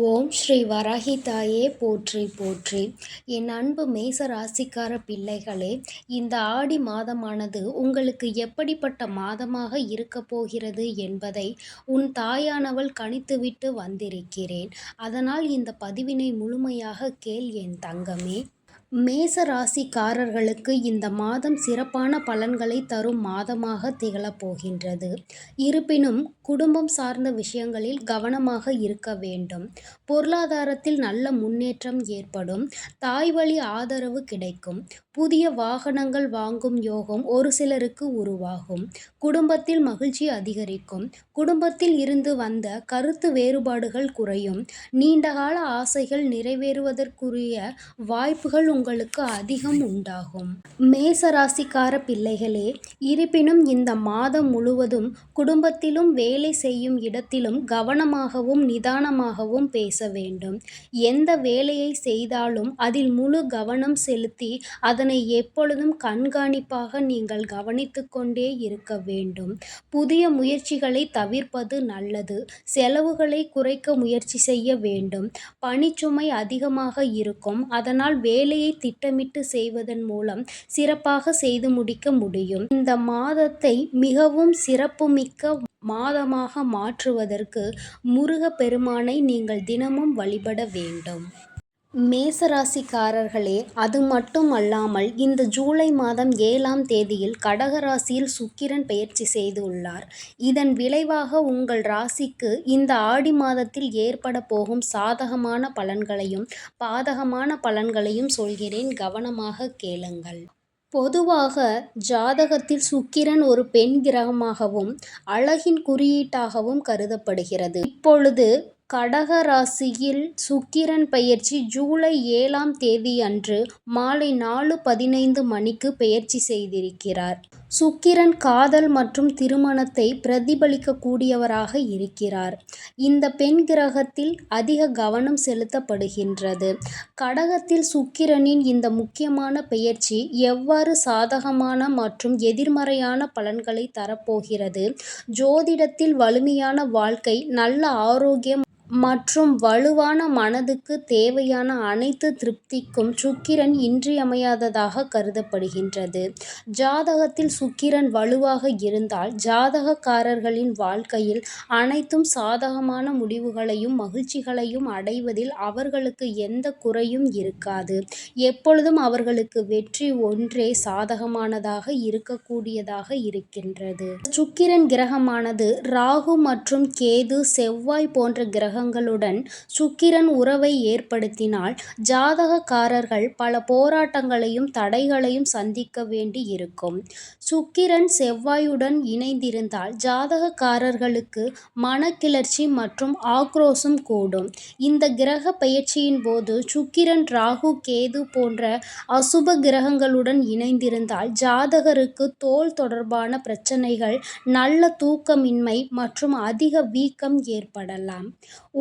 ஓம் ஸ்ரீ வராகி தாயே போற்றி போற்றி. என் அன்பு மேச ராசிக்கார பிள்ளைகளே, இந்த ஆடி மாதமானது உங்களுக்கு எப்படிப்பட்ட மாதமாக இருக்கப் போகிறது என்பதை உன் தாயானவள் கணித்துவிட்டு வந்திருக்கிறேன். அதனால் இந்த பதிவினை முழுமையாக கேள் என் தங்கமே. மேச ராசிக்காரர்களுக்கு இந்த மாதம் சிறப்பான பலன்களை தரும் மாதமாக திகழப் போகின்றது. இருப்பினும் குடும்பம் சார்ந்த விஷயங்களில் கவனமாக இருக்க வேண்டும். பொருளாதாரத்தில் நல்ல முன்னேற்றம் ஏற்படும். தாய்வழி ஆதரவு கிடைக்கும். புதிய வாகனங்கள் வாங்கும் யோகம் ஒரு சிலருக்கு உருவாகும். குடும்பத்தில் மகிழ்ச்சி அதிகரிக்கும். குடும்பத்தில் இருந்து வந்த கருத்து வேறுபாடுகள் குறையும். நீண்டகால ஆசைகள் நிறைவேறுவதற்குரிய வாய்ப்புகள் உங்களுக்கு அதிகம் உண்டாகும். மேச ராசிக்கார பிள்ளைகளே, இருப்பினும் இந்த மாதம் முழுவதும் குடும்பத்திலும் வேலை செய்யும் இடத்திலும் கவனமாகவும் நிதானமாகவும் பேச வேண்டும். எந்த வேலையை செய்தாலும் அதில் முழு கவனம் செலுத்தி அதனை எப்பொழுதும் கண்காணிப்பாக நீங்கள் கவனித்து கொண்டே இருக்க வேண்டும். புதிய முயற்சிகளை தவிர்ப்பது நல்லது. செலவுகளை குறைக்க முயற்சி செய்ய வேண்டும். பணிச்சுமை அதிகமாக இருக்கும். அதனால் வேலையை திட்டமிட்டு செய்வதன் மூலம் சிறப்பாக செய்து முடிக்க முடியும். இந்த மாதத்தை மிகவும் சிறப்புமிக்க மாதமாக மாற்றுவதற்கு முருக பெருமானை நீங்கள் தினமும் வழிபட வேண்டும். மேசராசிக்காரர்களே, அது மட்டும் அல்லாமல் இந்த ஜூலை மாதம் 7ஆம் தேதியில் கடக ராசியில் சுக்கிரன் பெயர்ச்சி செய்துள்ளார். இதன் விளைவாக உங்கள் ராசிக்கு இந்த ஆடி மாதத்தில் ஏற்பட போகும் சாதகமான பலன்களையும் பாதகமான பலன்களையும் சொல்கிறேன், கவனமாக கேளுங்கள். பொதுவாக ஜாதகத்தில் சுக்கிரன் ஒரு பெண் கிரகமாகவும் அழகின் குறியீட்டாகவும் கருதப்படுகிறது. இப்பொழுது கடக ராசியில் சுக்கிரன் பெயர்ச்சி ஜூலை 7ஆம் தேதி அன்று மாலை 4:15 மணிக்கு பெயர்ச்சி செய்திருக்கிறார். சுக்கிரன் காதல் மற்றும் திருமணத்தை பிரதிபலிக்கக்கூடியவராக இருக்கிறார். இந்த பெண் கிரகத்தில் அதிக கவனம் செலுத்தப்படுகின்றது. கடகத்தில் சுக்கிரனின் இந்த முக்கியமான பெயர்ச்சி எவ்வாறு சாதகமான மற்றும் எதிர்மறையான பலன்களை தரப்போகிறது? ஜோதிடத்தில் வலிமையான வாழ்க்கை, நல்ல ஆரோக்கியம் மற்றும் வலுவான மனதுக்கு தேவையான அனைத்து திருப்திக்கும் சுக்கிரன் இன்றியமையாததாக கருதப்படுகின்றது. ஜாதகத்தில் சுக்கிரன் வலுவாக இருந்தால் ஜாதகக்காரர்களின் வாழ்க்கையில் அனைத்தும் சாதகமான முடிவுகளையும் மகிழ்ச்சிகளையும் அடைவதில் அவர்களுக்கு எந்த குறையும் இருக்காது. எப்பொழுதும் அவர்களுக்கு வெற்றி ஒன்றே சாதகமானதாக இருக்கக்கூடியதாக இருக்கின்றது. சுக்கிரன் கிரகமானது ராகு மற்றும் கேது, செவ்வாய் போன்ற கிரகங்களுடன் சுக்கிரன் உறவை ஏற்படுத்தினால் ஜாதகக்காரர்கள் பல போராட்டங்களையும் தடைகளையும் சந்திக்க வேண்டி இருக்கும். சுக்கிரன் செவ்வாயுடன் இணைந்திருந்தால் ஜாதகக்காரர்களுக்கு மனக்கிளர்ச்சி மற்றும் ஆக்ரோஷம் கூடும். இந்த கிரக பெயர்ச்சியின் போது சுக்கிரன் ராகு கேது போன்ற அசுப கிரகங்களுடன் இணைந்திருந்தால் ஜாதகருக்கு தோல் தொடர்பான பிரச்சனைகள், நல்ல தூக்கமின்மை மற்றும் அதிக வீக்கம் ஏற்படலாம்.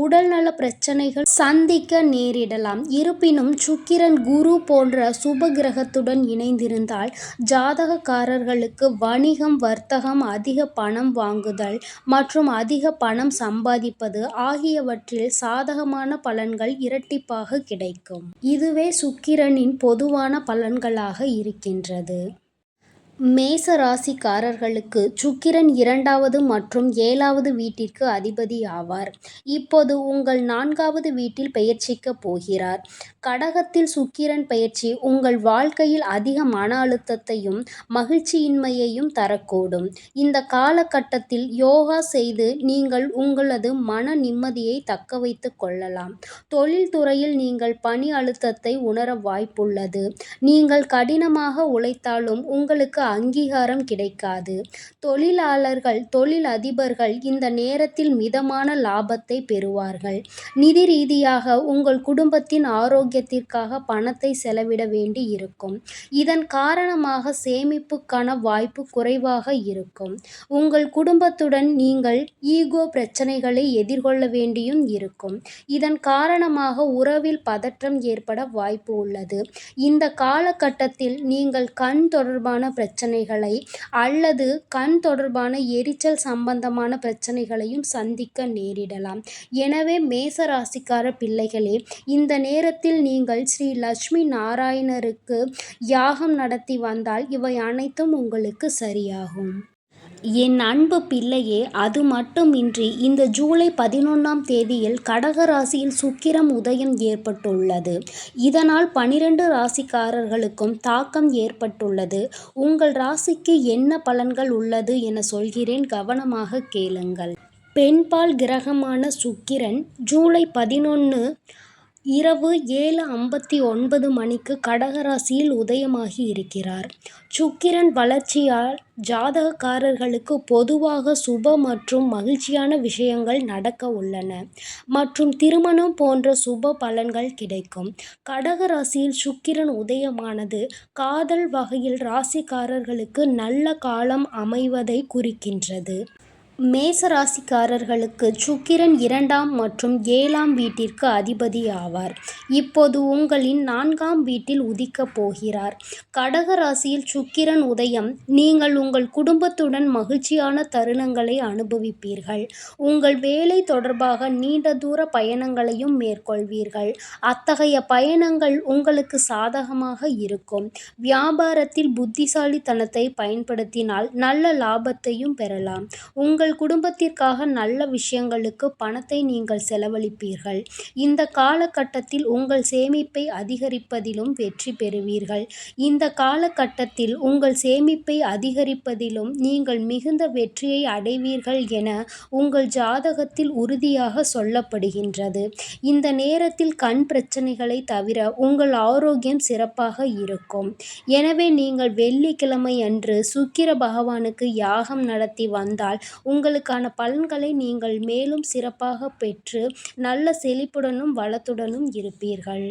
உடல்நல பிரச்சனைகள் சந்திக்க நேரிடலாம். இருப்பினும் சுக்கிரன் குரு போன்ற சுப கிரகத்துடன் இணைந்திருந்தால் ஜாதகக்காரர்களுக்கு வணிகம், வர்த்தகம், அதிக பணம் வாங்குதல் மற்றும் அதிக பணம் சம்பாதிப்பது ஆகியவற்றில் சாதகமான பலன்கள் இரட்டிப்பாக கிடைக்கும். இதுவே சுக்கிரனின் பொதுவான பலன்களாக இருக்கின்றது. மேச ராசிக்காரர்களுக்கு சுக்கிரன் 2வது மற்றும் 7வது வீட்டிற்கு அதிபதி ஆவார். இப்போது உங்கள் 4வது வீட்டில் பெயர்ச்சிக்க போகிறார். கடகத்தில் சுக்கிரன் பெயர்ச்சி உங்கள் வாழ்க்கையில் அதிக மன அழுத்தத்தையும் மகிழ்ச்சியின்மையையும் தரக்கூடும். இந்த காலகட்டத்தில் யோகா செய்து நீங்கள் உங்களது மன நிம்மதியை தக்க வைத்துக் கொள்ளலாம். தொழில் துறையில் நீங்கள் பணி அழுத்தத்தை உணர வாய்ப்புள்ளது. நீங்கள் கடினமாக உழைத்தாலும் உங்களுக்கு அங்கீகாரம் கிடைக்காது. தொழிலாளர்கள், தொழில் அதிபர்கள் இந்த நேரத்தில் மிதமான லாபத்தை பெறுவார்கள். நிதி ரீதியாக உங்கள் குடும்பத்தின் ஆரோக்கியத்திற்காக பணத்தை செலவிட வேண்டி இருக்கும். இதன் காரணமாக சேமிப்புக்கான வாய்ப்பு குறைவாக இருக்கும். உங்கள் குடும்பத்துடன் நீங்கள் ஈகோ பிரச்சனைகளை எதிர்கொள்ள வேண்டியும் இருக்கும். இதன் காரணமாக உறவில் பதற்றம் ஏற்பட வாய்ப்பு உள்ளது. இந்த காலகட்டத்தில் நீங்கள் கண் தொடர்பான பிரச்சனை பிரச்சனைகளை அல்லது கண் தொடர்பான எரிச்சல் சம்பந்தமான பிரச்சனைகளையும் சந்திக்க நேரிடலாம். எனவே மேச ராசிக்கார பிள்ளைகளே, இந்த நேரத்தில் நீங்கள் ஸ்ரீ லட்சுமி நாராயணருக்கு யாகம் நடத்தி வந்தால் இவை அனைத்தும் உங்களுக்கு சரியாகும். என் அன்பு பிள்ளையே, அது மட்டுமின்றி இந்த ஜூலை 11ஆம் தேதியில் கடக ராசியில் சுக்கிரம் உதயம் ஏற்பட்டுள்ளது. இதனால் 12 ராசிக்காரர்களுக்கும் தாக்கம் ஏற்பட்டுள்ளது. உங்கள் ராசிக்கு என்ன பலன்கள் உள்ளது என சொல்கிறேன், கவனமாக கேளுங்கள். பெண்பால் கிரகமான சுக்கிரன் ஜூலை 11 இரவு 7:59 மணிக்கு கடகராசியில் உதயமாகி இருக்கிறார். சுக்கிரன் வளர்ச்சியால் ஜாதகக்காரர்களுக்கு பொதுவாக சுப மற்றும் மகிழ்ச்சியான விஷயங்கள் நடக்க உள்ளன மற்றும் திருமணம் போன்ற சுப பலன்கள் கிடைக்கும். கடக ராசியில் சுக்கிரன் உதயமானது காதல் வகையில் ராசிக்காரர்களுக்கு நல்ல காலம் அமைவதை குறிக்கின்றது. மேச ராசிக்காரர்களுக்கு சுக்கிரன் 2ஆம் மற்றும் 7ஆம் வீட்டிற்கு அதிபதி ஆவார். இப்போது உங்களின் 4ஆம் வீட்டில் உதிக்கப் போகிறார். கடக ராசியில் சுக்கிரன் உதயம் நீங்கள் உங்கள் குடும்பத்துடன் மகிழ்ச்சியான தருணங்களை அனுபவிப்பீர்கள். உங்கள் வேலை தொடர்பாக நீண்ட தூர பயணங்களையும் மேற்கொள்வீர்கள். அத்தகைய பயணங்கள் உங்களுக்கு சாதகமாக இருக்கும். வியாபாரத்தில் புத்திசாலித்தனத்தை பயன்படுத்தினால் நல்ல லாபத்தையும் பெறலாம். உங்கள் குடும்பத்திற்காக நல்ல விஷயங்களுக்கு பணத்தை நீங்கள் செலவழிப்பீர்கள். இந்த காலகட்டத்தில் உங்கள் சேமிப்பை அதிகரிப்பதிலும் வெற்றி பெறுவீர்கள். இந்த காலகட்டத்தில் உங்கள் சேமிப்பை அதிகரிப்பதிலும் நீங்கள் மிகுந்த வெற்றியை அடைவீர்கள் என உங்கள் ஜாதகத்தில் உறுதியாக சொல்லப்படுகின்றது. இந்த நேரத்தில் கண் பிரச்சனைகளை தவிர உங்கள் ஆரோக்கியம் சிறப்பாக இருக்கும். எனவே நீங்கள் வெள்ளிக்கிழமை அன்று சுக்கிர பகவானுக்கு யாகம் நடத்தி வந்தால் உங்களுக்கான பலன்களை நீங்கள் மேலும் சிறப்பாக பெற்று நல்ல செழிப்புடனும் வளத்துடனும் இருப்பீர்கள்.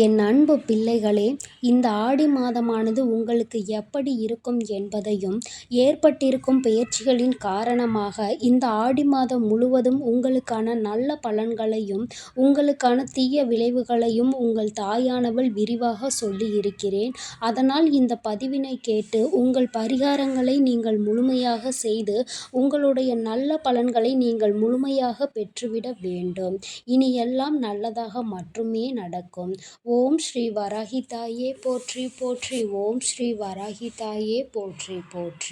என் அன்பு பிள்ளைகளே, இந்த ஆடி மாதமானது உங்களுக்கு எப்படி இருக்கும் என்பதையும், ஏற்பட்டிருக்கும் பெயர்ச்சிகளின் காரணமாக இந்த ஆடி மாதம் முழுவதும் உங்களுக்கான நல்ல பலன்களையும் உங்களுக்கான தீய விளைவுகளையும் உங்கள் தாயானவள் விரிவாக சொல்லி இருக்கிறேன். அதனால் இந்த பதிவினை கேட்டு உங்கள் பரிகாரங்களை நீங்கள் முழுமையாக செய்து உங்களுடைய நல்ல பலன்களை நீங்கள் முழுமையாக பெற்றுவிட வேண்டும். இனி எல்லாம் நல்லதாக மட்டுமே நடக்கும். ஓம் ஸ்ரீ வராகி தாயே போற்றி போற்றி. ஓம் ஸ்ரீ வராகி தாயே போற்றி போற்றி.